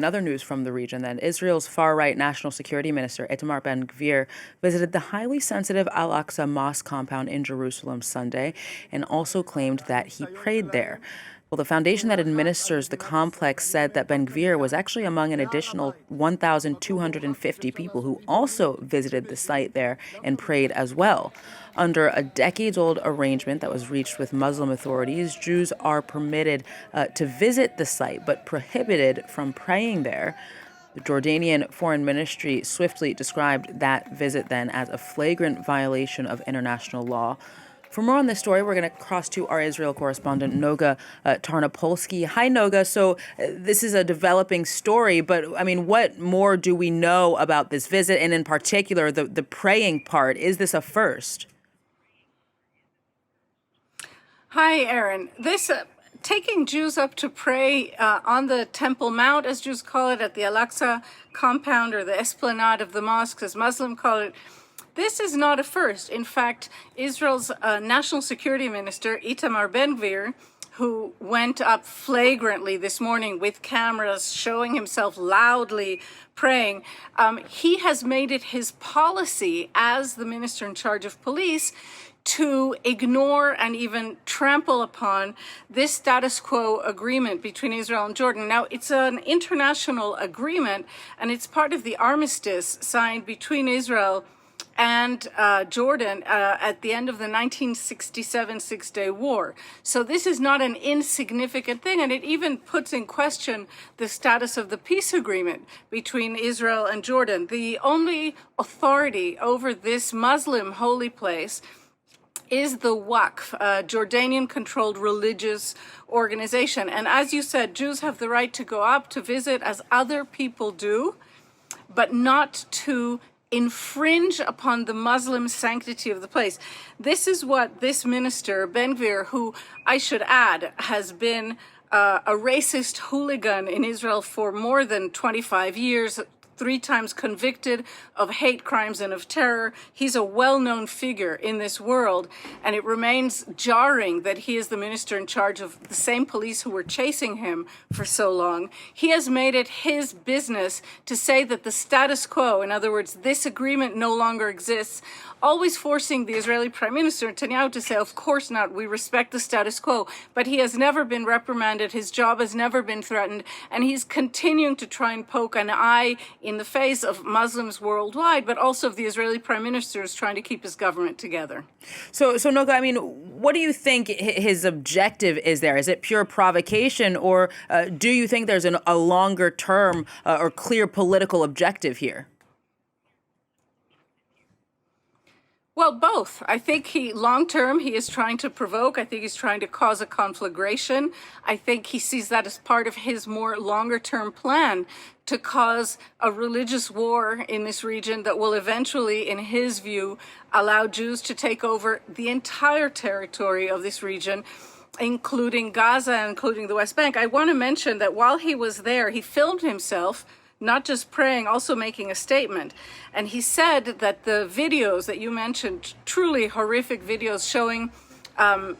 Another news from the region then, Israel's far-right national security minister, Itamar Ben-Gvir, visited the highly sensitive Al-Aqsa mosque compound in Jerusalem Sunday and also claimed that he prayed there. Well, the foundation that administers the complex said that Ben-Gvir was actually among an additional 1,250 people who also visited the site there and prayed as well. Under a decades-old arrangement that was reached with Muslim authorities, Jews are permitted to visit the site but prohibited from praying there. The Jordanian Foreign Ministry swiftly described that visit then as a flagrant violation of international law. For more on this story, we're going to cross to our Israel correspondent, Noga Tarnopolsky. Hi, Noga. So this is a developing story, but I mean, what more do we know about this visit, and in particular, the praying part? Is this a first? Hi, Aaron. This taking Jews up to pray on the Temple Mount, as Jews call it, at the Al-Aqsa compound, or the esplanade of the mosque, as Muslims call it, this is not a first. In fact, Israel's national security minister, Itamar Ben-Gvir, who went up flagrantly this morning with cameras showing himself loudly praying, he has made it his policy as the minister in charge of police to ignore and even trample upon this status quo agreement between Israel and Jordan. Now, it's an international agreement, and it's part of the armistice signed between Israel and Jordan at the end of the 1967 Six-Day War. So this is not an insignificant thing, and it even puts in question the status of the peace agreement between Israel and Jordan. The only authority over this Muslim holy place is the Waqf, a Jordanian-controlled religious organization. And as you said, Jews have the right to go up to visit as other people do, but not to infringe upon the Muslim sanctity of the place. This is what this minister, Ben-Gvir, who I should add has been a racist hooligan in Israel for more than 25 years, 3 times convicted of hate crimes and of terror. He's a well-known figure in this world, and it remains jarring that he is the minister in charge of the same police who were chasing him for so long. He has made it his business to say that the status quo, in other words, this agreement no longer exists, always forcing the Israeli Prime Minister Netanyahu to say, of course not, we respect the status quo. But he has never been reprimanded, his job has never been threatened, and he's continuing to try and poke an eye in the face of Muslims worldwide, but also of the Israeli Prime Minister who's trying to keep his government together. So Noga, I mean, what do you think his objective is there? Is it pure provocation, or do you think there's a longer term or clear political objective here? Well, both. I think long-term, he is trying to provoke. I think he's trying to cause a conflagration. I think he sees that as part of his more longer-term plan to cause a religious war in this region that will eventually, in his view, allow Jews to take over the entire territory of this region, including Gaza, including the West Bank. I want to mention that while he was there, he filmed himself not just praying, also making a statement. And he said that the videos that you mentioned, truly horrific videos showing 2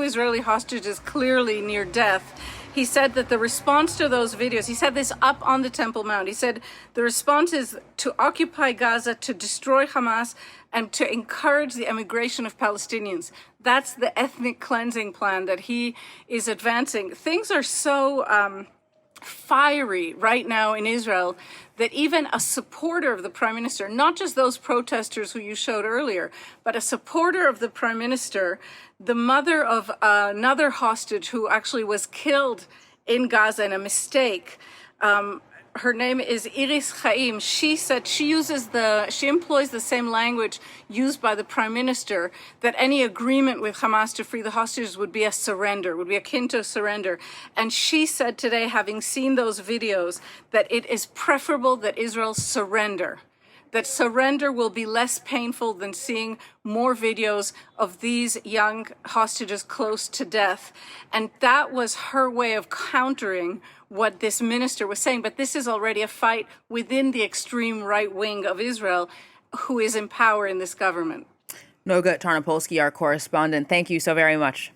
Israeli hostages clearly near death, he said that the response to those videos, he said this up on the Temple Mount, he said the response is to occupy Gaza, to destroy Hamas, and to encourage the emigration of Palestinians. That's the ethnic cleansing plan that he is advancing. Things are so fiery right now in Israel that even a supporter of the prime minister, not just those protesters who you showed earlier, but a supporter of the prime minister, the mother of another hostage who actually was killed in Gaza in a mistake, her name is Iris Chaim. She said she employs the same language used by the prime minister, that any agreement with Hamas to free the hostages would be a surrender, would be akin to a surrender. And she said today, having seen those videos, that it is preferable that Israel surrender, that surrender will be less painful than seeing more videos of these young hostages close to death. And that was her way of countering what this minister was saying. But this is already a fight within the extreme right wing of Israel, who is in power in this government. Noga Tarnopolsky, our correspondent, thank you so very much.